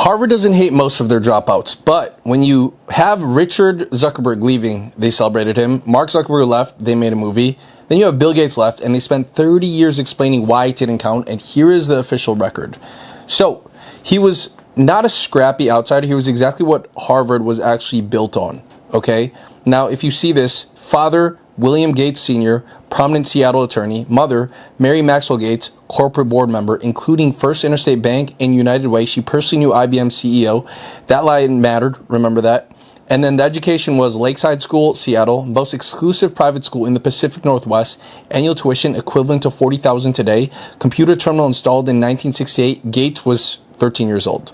Harvard doesn't hate most of their dropouts, but when you have Richard Zuckerberg leaving, they celebrated him. Mark Zuckerberg left, they made a movie. Then you have Bill Gates left, and they spent 30 years explaining why it didn't count, and here is the official record. So, he was not a scrappy outsider, he was exactly what Harvard was actually built on, okay? Now, if you see this, father, William Gates Sr., prominent Seattle attorney, mother, Mary Maxwell Gates, corporate board member, including First Interstate Bank and United Way. She personally knew IBM CEO. That line mattered, remember that. And then the education was Lakeside School, Seattle, most exclusive private school in the Pacific Northwest, annual tuition equivalent to $40,000 today, computer terminal installed in 1968. Gates was 13 years old.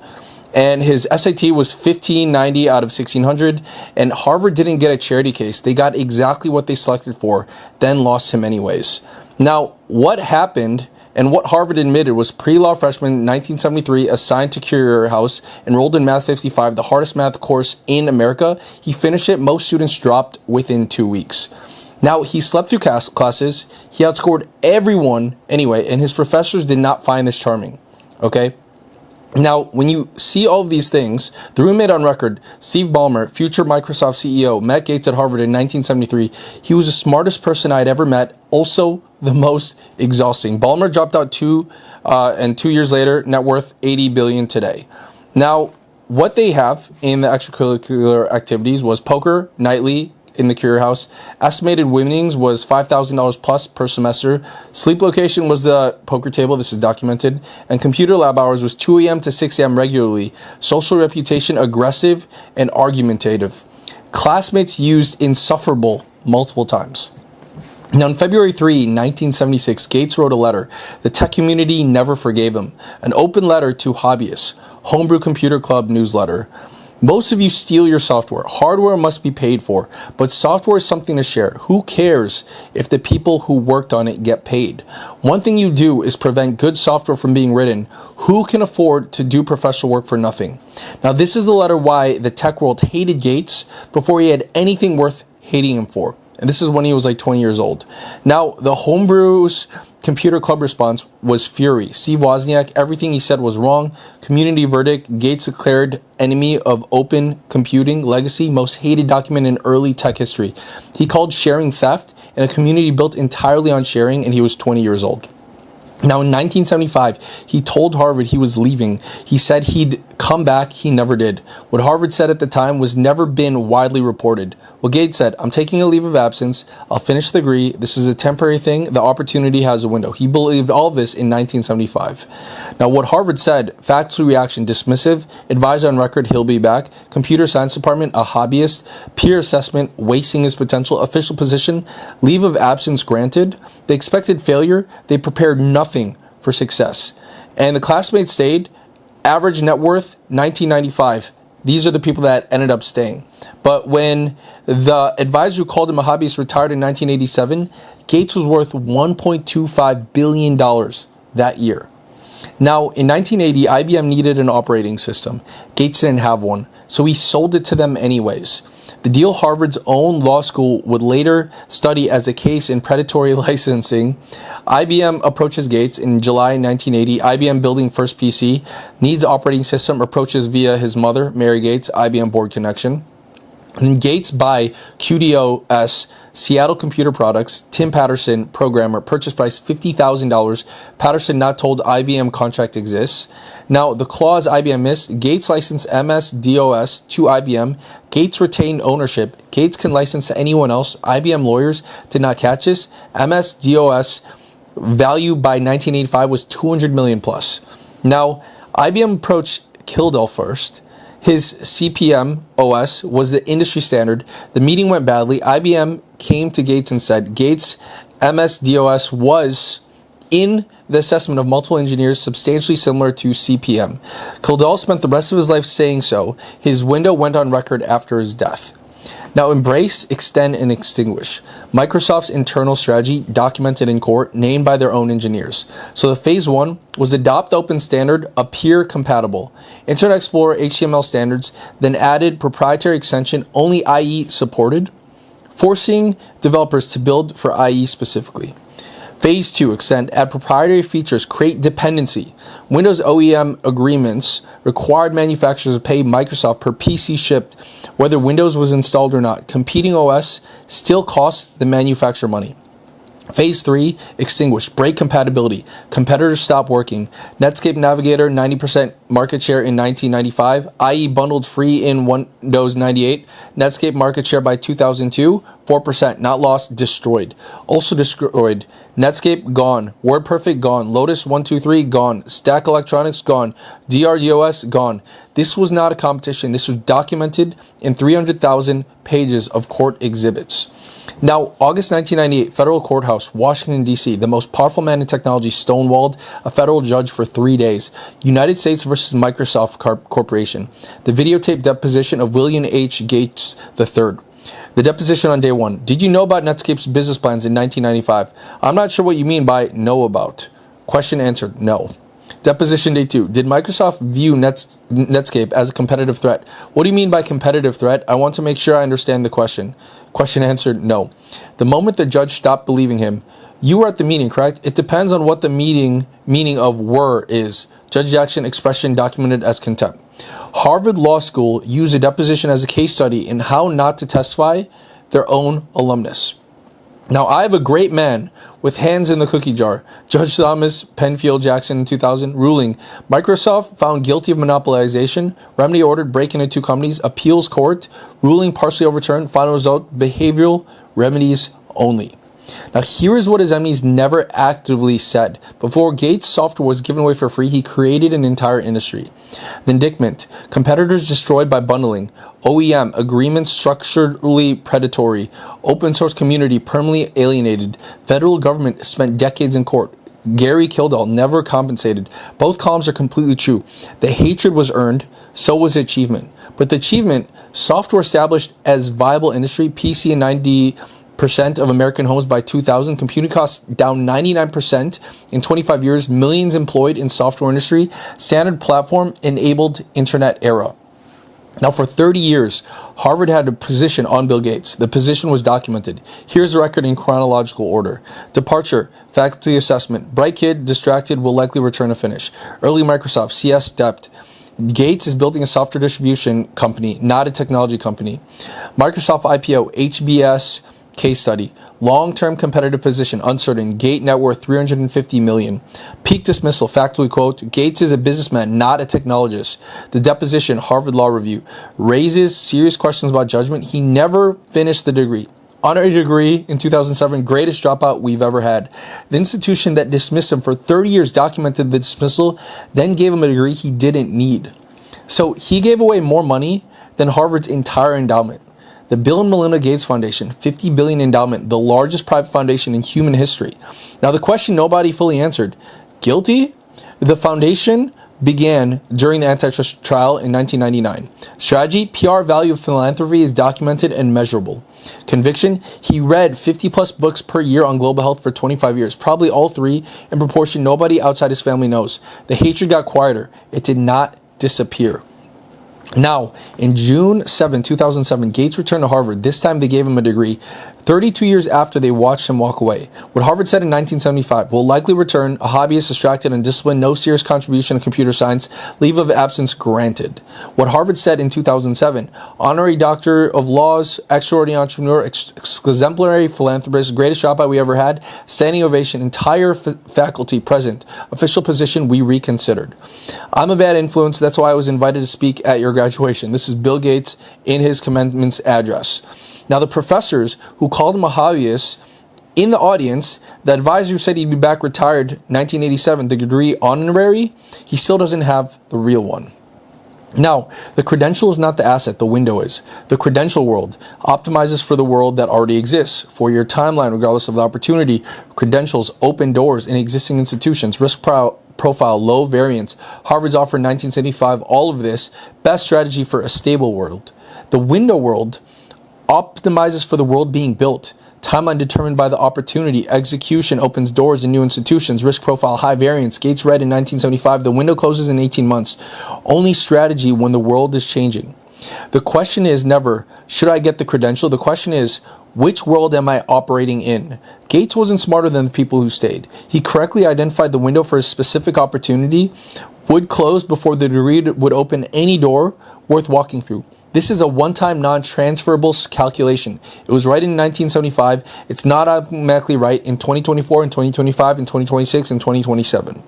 And his SAT was 1590 out of 1600, and Harvard didn't get a charity case. They got exactly what they selected for, then lost him anyways. Now, what happened, and what Harvard admitted, was pre-law freshman 1973, assigned to Curie House, enrolled in Math 55, the hardest math course in America. He finished it. Most students dropped within 2 weeks. Now, he slept through classes. He outscored everyone anyway, and his professors did not find this charming, okay? Now, when you see all of these things, the roommate on record, Steve Ballmer, future Microsoft CEO, met Gates at Harvard in 1973. He was the smartest person I'd ever met, also the most exhausting. Ballmer dropped out 2 years later, net worth $80 billion today. Now, what they have in the extracurricular activities was poker nightly in the Curie House. Estimated winnings was $5,000 plus per semester. Sleep location was the poker table. This is documented. And computer lab hours was 2 a.m. to 6 a.m. regularly. Social reputation, aggressive and argumentative. Classmates used insufferable multiple times. Now, on February 3, 1976, Gates wrote a letter. The tech community never forgave him. An open letter to hobbyists. Homebrew Computer Club newsletter. Most of you steal your software. Hardware must be paid for, but software is something to share. Who cares if the people who worked on it get paid? One thing you do is prevent good software from being written. Who can afford to do professional work for nothing? Now, this is the letter why the tech world hated Gates before he had anything worth hating him for. And this is when he was like 20 years old. Now, the Homebrew's Computer Club response was fury. Steve Wozniak, everything he said was wrong. Community verdict, Gates declared enemy of open computing, legacy, most hated document in early tech history. He called sharing theft in a community built entirely on sharing, and he was 20 years old. Now, in 1975, he told Harvard he was leaving. He said he'd come back. He never did. What Harvard said at the time was never been widely reported. Well, Gates said, I'm taking a leave of absence. I'll finish the degree. This is a temporary thing. The opportunity has a window. He believed all of this in 1975. Now, what Harvard said, faculty reaction, dismissive, advisor on record, he'll be back. Computer science department, a hobbyist. Peer assessment, wasting his potential. Official position, leave of absence granted. They expected failure. They prepared nothing for success. And the classmates stayed. Average net worth, $19.95. These are the people that ended up staying. But when the advisor who called him a hobbyist retired in 1987, Gates was worth $1.25 billion that year. Now, in 1980, IBM needed an operating system. Gates didn't have one, so he sold it to them anyways. The deal Harvard's own law school would later study as a case in predatory licensing. IBM approaches Gates in July 1980. IBM building first PC, needs operating system, approaches via his mother, Mary Gates, IBM board connection. And Gates buy QDOS, Seattle Computer Products, Tim Patterson, programmer, purchase price $50,000. Patterson not told IBM contract exists. Now, the clause IBM missed, Gates licensed MS-DOS to IBM. Gates retained ownership. Gates can license to anyone else. IBM lawyers did not catch this. MS-DOS value by 1985 was 200 million plus. Now, IBM approached Kildall first. His CPM OS was the industry standard. The meeting went badly. IBM came to Gates and said, Gates, MS-DOS was, in the assessment of multiple engineers, substantially similar to CPM. Kildall spent the rest of his life saying so. His window went on record after his death. Now, embrace, extend, and extinguish. Microsoft's internal strategy, documented in court, named by their own engineers. So the phase one was adopt the open standard, appear compatible. Internet Explorer HTML standards, then added proprietary extension only IE supported, forcing developers to build for IE specifically. Phase 2, extend, add proprietary features, create dependency. Windows OEM agreements required manufacturers to pay Microsoft per PC shipped, whether Windows was installed or not. Competing OS still costs the manufacturer money. Phase 3, extinguish, break compatibility. Competitors stop working. Netscape Navigator, 90% market share in 1995, i.e. bundled free in Windows 98. Netscape market share by 2002, 4%, not lost, destroyed. Also destroyed. Netscape, gone. WordPerfect, gone. Lotus 123, gone. Stack Electronics, gone. DRDOS, gone. This was not a competition. This was documented in 300,000 pages of court exhibits. Now, August 1998, federal courthouse, Washington, D.C., the most powerful man in technology stonewalled a federal judge for 3 days. United States versus Microsoft Corporation. The videotape deposition of William H. Gates III. The deposition on day 1. Did you know about Netscape's business plans in 1995? I'm not sure what you mean by know about. Question answered, no. Deposition day 2. Did Microsoft view Netscape as a competitive threat? What do you mean by competitive threat? I want to make sure I understand the question. Question answered, no. The moment the judge stopped believing him, you were at the meeting, correct? It depends on what the meaning of were is. Judge Jackson expression documented as contempt. Harvard Law School used a deposition as a case study in how not to testify their own alumnus. Now, I have a great man with hands in the cookie jar. Judge Thomas Penfield Jackson in 2000, ruling Microsoft found guilty of monopolization, remedy ordered, breaking into 2 companies, appeals court, ruling partially overturned, final result, behavioral remedies only. Now, here is what his enemies never actively said. Before Gates' software was given away for free, he created an entire industry. The indictment, competitors destroyed by bundling, OEM, agreements structurally predatory, open source community permanently alienated, federal government spent decades in court, Gary Kildall never compensated. Both columns are completely true. The hatred was earned, so was the achievement. But the achievement, software established as viable industry, PC in 90% of American homes by 2000, computing costs down 99% in 25 years, millions employed in software industry, standard platform enabled internet era. Now, for 30 years, Harvard had a position on Bill Gates. The position was documented. Here's the record in chronological order. Departure, faculty assessment. Bright kid, distracted, will likely return to finish. Early Microsoft, CS depth. Gates is building a software distribution company, not a technology company. Microsoft IPO, HBS case study. Long-term competitive position, uncertain. Gate net worth $350 million. Peak dismissal, factually quote, Gates is a businessman, not a technologist. The deposition, Harvard Law Review, raises serious questions about judgment. He never finished the degree. Honorary degree in 2007, greatest dropout we've ever had. The institution that dismissed him for 30 years documented the dismissal, then gave him a degree he didn't need. So he gave away more money than Harvard's entire endowment. The Bill and Melinda Gates Foundation, $50 billion endowment, the largest private foundation in human history. Now, the question nobody fully answered, guilty? The foundation began during the antitrust trial in 1999. Strategy, PR value of philanthropy is documented and measurable. Conviction, he read 50 plus books per year on global health for 25 years, probably all 3 in proportion nobody outside his family knows. The hatred got quieter. It did not disappear. Now, in June 7, 2007, Gates returned to Harvard. This time they gave him a degree. 32 years after, they watched him walk away. What Harvard said in 1975, will likely return, a hobbyist, distracted, and disciplined, no serious contribution to computer science, leave of absence granted. What Harvard said in 2007, honorary doctor of laws, extraordinary entrepreneur, exemplary philanthropist, greatest dropout we ever had, standing ovation, entire faculty present, official position we reconsidered. I'm a bad influence, that's why I was invited to speak at your graduation. This is Bill Gates in his commencement address. Now, the professors who called him a hobbyist in the audience, the advisor said he'd be back retired 1987, the degree honorary, he still doesn't have the real one. Now, the credential is not the asset, the window is. The credential world optimizes for the world that already exists. For your timeline, regardless of the opportunity, credentials open doors in existing institutions, risk profile, low variance. Harvard's offer in 1975, all of this, best strategy for a stable world. The window world optimizes for the world being built. Timeline determined by the opportunity. Execution opens doors in new institutions. Risk profile, high variance. Gates read in 1975. The window closes in 18 months. Only strategy when the world is changing. The question is never, should I get the credential? The question is, Which world am I operating in? Gates wasn't smarter than the people who stayed. He correctly identified the window for a specific opportunity, would close before the read would open any door worth walking through. This is a one-time non-transferable calculation. It was right in 1975. It's not automatically right in 2024 and 2025 and 2026 and 2027.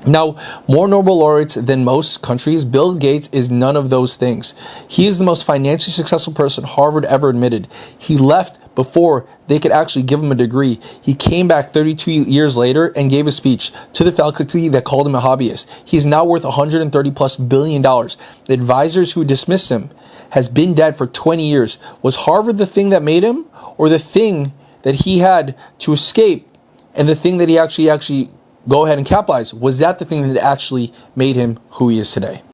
Now, more Nobel laureates than most countries, Bill Gates is none of those things. He is the most financially successful person Harvard ever admitted. He left before they could actually give him a degree. He came back 32 years later and gave a speech to the faculty that called him a hobbyist. He's now worth $130 plus billion. The advisors who dismissed him has been dead for 20 years. Was Harvard the thing that made him, or the thing that he had to escape, and the thing that he actually go ahead and capitalize? Was that the thing that actually made him who he is today?